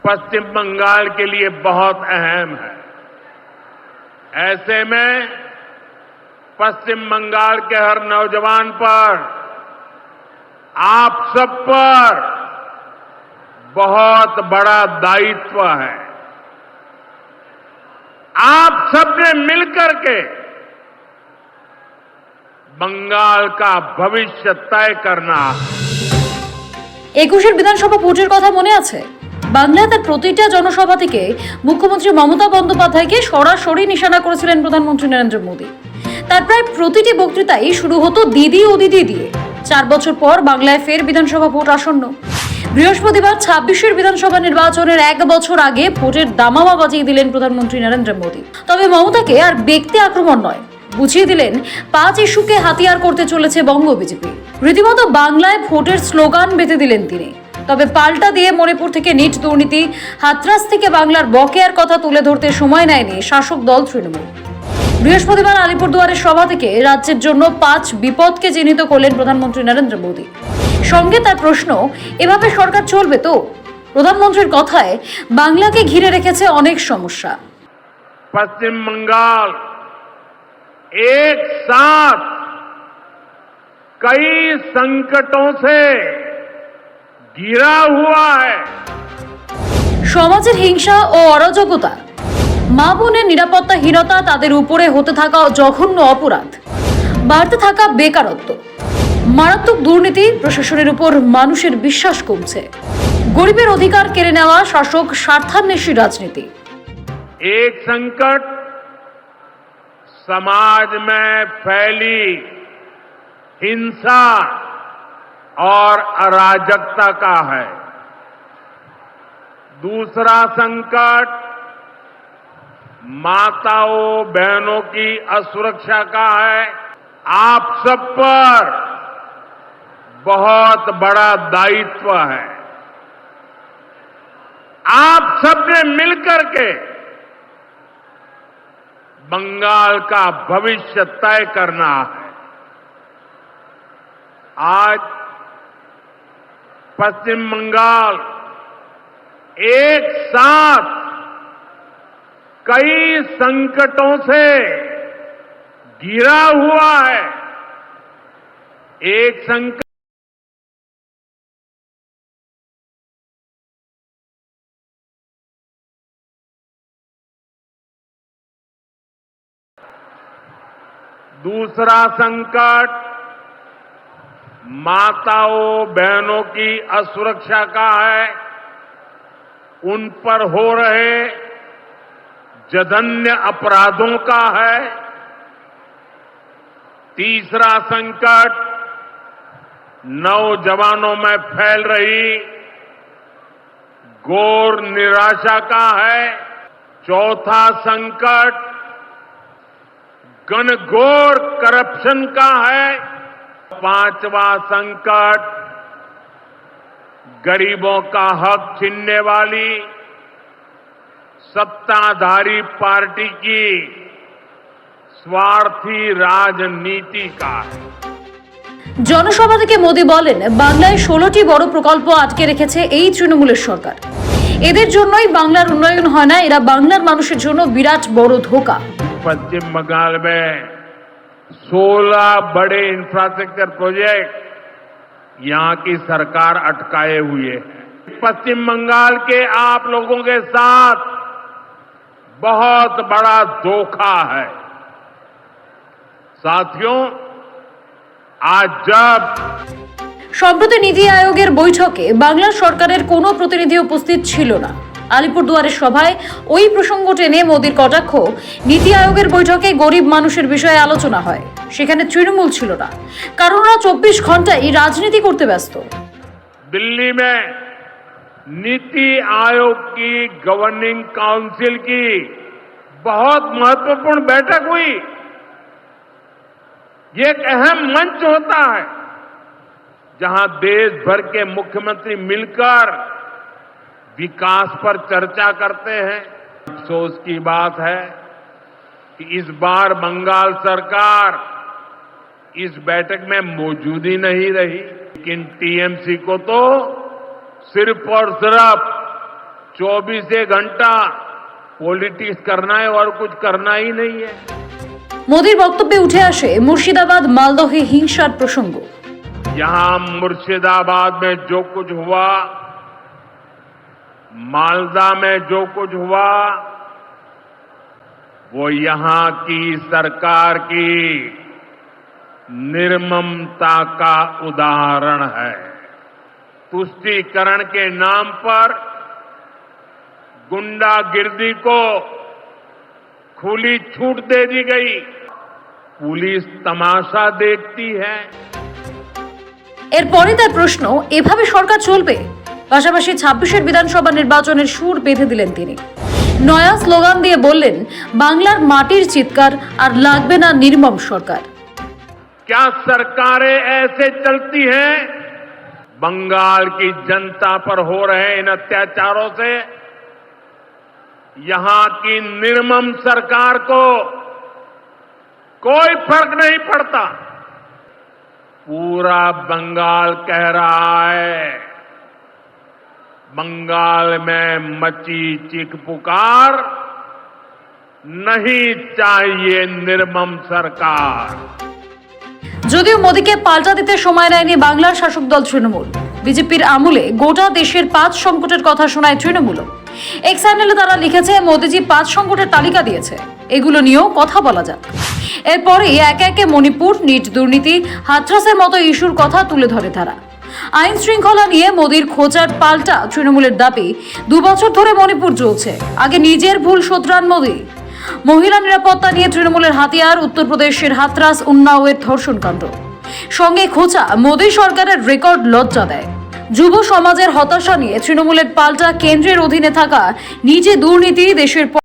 पश्चिम बंगाल के लिए बहुत अहम है। ऐसे में पश्चिम बंगाल के हर नौजवान पर, आप सब पर बहुत बड़ा दायित्व है। आप सबने मिलकर के बंगाल का भविष्य तय करना है। 21 বিধানসভা ভোটের কথা মনে আছে? বাংলায় তার প্রতিটা জনসভা থেকে মুখ্যমন্ত্রী মমতা বন্দ্যোপাধ্যায়কে সরাসরি নিশানা করেছিলেন প্রধানমন্ত্রী নরেন্দ্র মোদী। তার প্রায় প্রতিটি বক্তৃতাই শুরু হতো দিদি ও দিদি দিয়ে। 4 বছর পর বাংলায় ফের বিধানসভা ভোট আসন্ন। বৃহস্পতিবার 26 বিধানসভা নির্বাচনের 1 বছর আগে ভোটের দামামা বাজিয়ে দিলেন প্রধানমন্ত্রী নরেন্দ্র মোদী। তবে মমতাকে আর ব্যক্তি আক্রমণ নয়, বুঝিয়ে দিলেন 5 ইস্যুকে হাতিয়ার করতে চলেছে বঙ্গ বিজেপি। রীতিমতো বাংলায় ভোটের স্লোগান বেঁধে দিলেন তিনি। তবে পাল্টা দিয়ে মণিপুর থেকে নিট দুর্নীতি, হাতরাস থেকে বাংলার বকেয়ার কথা তুলে ধরতে সময় নেয়নি শাসক দল তৃণমূল। বৃহস্পতিবার আলিপুরদুয়ারের সভা থেকে রাজ্যের জন্য 5 বিপদকে চিহ্নিত করলেন প্রধানমন্ত্রী নরেন্দ্র মোদী। সঙ্গে তার প্রশ্ন, এভাবে সরকার চলবে তো? প্রধানমন্ত্রীর কথায় বাংলাকে ঘিরে রেখেছে অনেক সমস্যা। पश्चिम बंगाल एक साथ कई संकटों से घिरा हुआ है। সমাজের হিংসা ও অরাজকতা, মা বোনের নিরাপত্তাহীনতা, তাদের উপরে হতে থাকা জঘন্য অপরাধ, বাড়তে থাকা বেকারত্ব, মারাত্মক দুর্নীতি, প্রশাসনের উপর মানুষের বিশ্বাস কমছে, গরিবের অধিকার কেড়ে নেওয়া, শাসক স্বার্থান্বেষী রাজনীতি। एक संकट समाज में फैली हिंसा और अराजकता का है। दूसरा संकट माताओं बहनों की असुरक्षा का है। आप सब पर बहुत बड़ा दायित्व है। आप सबने मिलकर के बंगाल का भविष्य तय करना है। आज पश्चिम बंगाल एक साथ कई संकटों से घिरा हुआ है। एक संकट दूसरा संकट माताओं बहनों की असुरक्षा का है। उन पर हो रहे जघन्य अपराधों का है। तीसरा संकट नौजवानों में फैल रही घोर निराशा का है। चौथा संकट घनघोर करप्शन का है। 5वां संकट गरीबों का हक छीनने वाली सत्ताधारी पार्टी की स्वार्थी राजनीति का है। জনসভা থেকে মোদী বলেন, বাংলায় 16টি বড় প্রকল্প আটকে রেখেছে এই তৃণমূলের সরকার। এদের জন্যই বাংলার উন্নয়ন হয় না। এরা বাংলার মানুষের জন্য বিরাট বড় ধোঁকা। पश्चिम बंगाल में 16 बड़े इंफ्रास्ट्रक्चर प्रोजेक्ट यहां की सरकार अटकाए हुए है। पश्चिम बंगाल के आप लोगों के साथ बहुत बड़ा धोखा है। साथियों, आज जब সম্প্রতি নীতি আয়োগের বৈঠকে বাংলা সরকারের কোনো প্রতিনিধি উপস্থিত ছিল না। আলিপুরদুয়ারের সভায় ওই প্রসঙ্গ টেনে মোদীর কটাক্ষ, নীতি আয়োগের বৈঠকে গরিব মানুষের বিষয়ে আলোচনা হয়, সেখানে তৃণমূল ছিল না, কারণ ওরা 24 ঘন্টাই রাজনীতি করতে ব্যস্ত। दिल्ली में नीति आयोग की गवर्निंग काउंसिल की बहुत महत्वपूर्ण बैठक हुई। ये एक अहम मंच होता है जहां देश भर के मुख्यमंत्री मिलकर विकास पर चर्चा करते हैं। अफसोस की बात है कि इस बार बंगाल सरकार इस बैठक में मौजूद ही नहीं रही। लेकिन टीएमसी को तो सिर्फ और सिर्फ 24 घंटा पॉलिटिक्स करना है और कुछ करना ही नहीं है। মোদির বক্তব্যে উঠে আসে মুর্শিদাবাদ মালদহে হিংসার প্রসঙ্গ। यहां मुर्शिदाबाद में जो कुछ हुआ, मालदा में जो कुछ हुआ, वो यहां की सरकार की निर्ममता का उदाहरण है। तुष्टीकरण के नाम पर गुंडागिर्दी को खुली छूट दे दी गई। पुलिस तमाशा देखती है। এরপরে তার প্রশ্ন, এভাবে সরকার চলবে? পাশাপাশি 26-এর বিধানসভা নির্বাচনের সুর বেঁধে দিলেন তিনি। নয়া স্লোগান দিয়ে বললেন, বাংলার মাটির চিৎকার আর লাগবে না নির্মম সরকার। क्या सरकारें ऐसे चलती हैं? बंगाल की जनता पर हो रहे इन अत्याचारों से यहां की निर्मम सरकार को कोई फर्क नहीं पड़ता। पूरा बंगाल कह रहा है, बंगाल में मची चीख पुकार, नहीं चाहिए निर्मम सरकार। যদিও মোদীকে পাল্টা দিতে সময় নেয়নি বাংলার শাসক দল তৃণমূল। বিজেপির আমলে গোটা দেশের 5 সংকটের কথা শোনায় তৃণমূল। এক্স চ্যানেলে তারা লিখেছে, মোদীজি 5 সংকটের তালিকা দিয়েছে, এগুলো নিয়েও কথা বলা যাক। এরপরে একে একে মণিপুর, নিট দুর্নীতি, হাথরাসের মতো ইস্যুর কথা তুলে ধরে তারা। আইন শৃঙ্খলা নিয়ে মোদীর খোঁচার পাল্টা তৃণমূলের দাবি, 2 বছর ধরে মণিপুর চলছে, আগে নিজের ভুল শোধরান মোদী। মহিলা নিরাপত্তা নিয়ে তৃণমূলের হাতিয়ার, উত্তরপ্রদেশের হাথরাস উন্নাওয়ের ধর্ষণকাণ্ড। সঙ্গে খোঁচা, মোদী সরকারের রেকর্ড লজ্জা দেয়। যুব সমাজের হতাশা নিয়ে তৃণমূলের পাল্টা, কেন্দ্রের অধীনে থাকা নিজে দুর্নীতি, দেশের